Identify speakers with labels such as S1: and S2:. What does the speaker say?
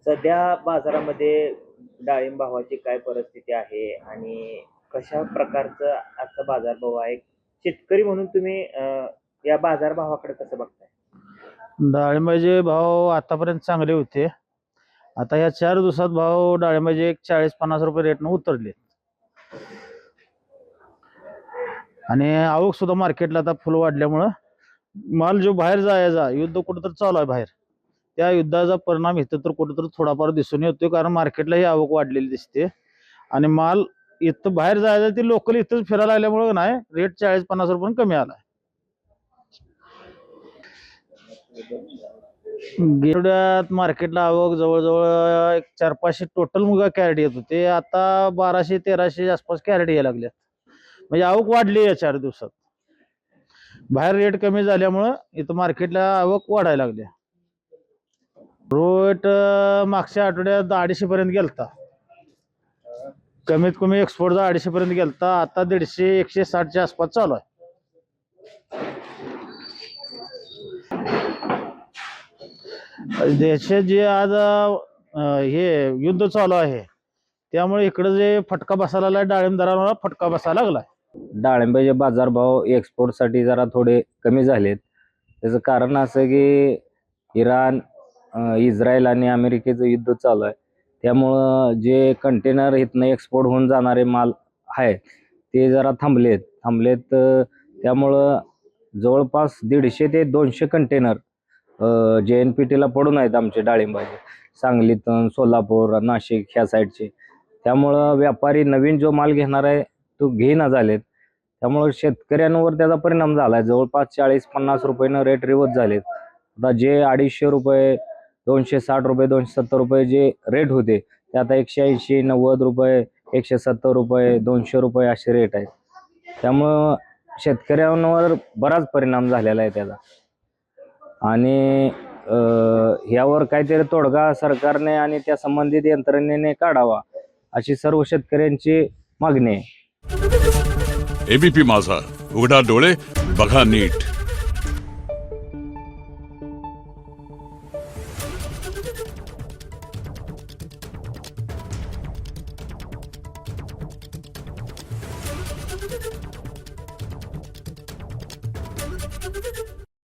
S1: सध्या बाजारामध्ये डाळिंब भावाची काय परिस्थिती आहे आणि कशा प्रकारचं आजचा बाजारभाव आहे? शेतकरी म्हणून तुम्ही या बाजारभावाकडे कसं बघताय?
S2: डाळिंबाचे भाव आतापर्यंत चांगले होते. आता या 4 दिवसात भाव डाळिंबाचे एक 40-50 रुपये रेटनं उतरले आणि आवक सुद्धा मार्केटला आता फुल वाढल्यामुळं माल जो बाहेर जायचा युद्ध कुठंतरी चालू आहे बाहेर, त्या युद्धाचा परिणाम इथं तर कुठंतरी थोडाफार दिसून येतोय, कारण मार्केटलाही आवक वाढलेली दिसते आणि माल इथं बाहेर जायचा ते लोकल इथंच फिरायला लागल्यामुळं नाही रेट 40-50 रुपये कमी आला. गेवड्यात मार्केटला आवक जवळजवळ एक 400-500 टोटल मुगा कॅरेट येत होते, आता 1200-1300 आसपास कॅरेट यायला लागल्यात. म्हणजे आवक वाढली या 4 दिवसात. बाहेर रेट कमी झाल्यामुळं इथं मार्केटला आवक वाढायला लागली. रेट मागच्या आठवड्यात 250 पर्यंत गेलता, कमीत कमी एक्सपोर्टचा 250 पर्यंत गेलता. आता 150-160च्या आसपास चालू आहे. देशात जे आज हे युद्ध चालू आहे त्यामुळे इकडे जे फटका बसायला लागला, डाळिंबदारांना फटका बसायला लागलाय.
S3: डाळिंबाचे बाजारभाव एक्सपोर्टसाठी जरा थोडे कमी झालेत. त्याचं कारण असं की इराण, इस्रायल आणि अमेरिकेचं युद्ध चालू आहे, त्यामुळं जे कंटेनर इथनं एक्सपोर्ट होऊन जाणारे माल आहे ते जरा थांबलेत. त्यामुळं जवळपास 150 ते 200 कंटेनर JNPT ला पडून आहेत आमचे डाळिंबाचे, सांगलीतून, सोलापूर, नाशिक ह्या साईडचे. त्यामुळं व्यापारी नवीन जो माल घेणार आहे तो घेईना झालेत. त्यामुळे शेतकऱ्यांवर त्याचा परिणाम झालाय. जवळपास 40-50 रुपयानं रेट रिवर्स झालेत. आता जे 250 रुपये, 260 रुपये, 270 रुपये जे रेट होते ते आता 180, 90 रुपये, 170 रुपये, 200 रुपये असे रेट आहेत. त्यामुळं शेतकऱ्यांवर बराच परिणाम झालेला आहे त्याचा आणि ह्यावर काहीतरी तोडगा सरकारने आणि त्या संबंधित यंत्रणेने काढावा अशी सर्व शेतकऱ्यांची मागणी आहे.
S4: ABP माझा, उघडा डोळे बघा नीट.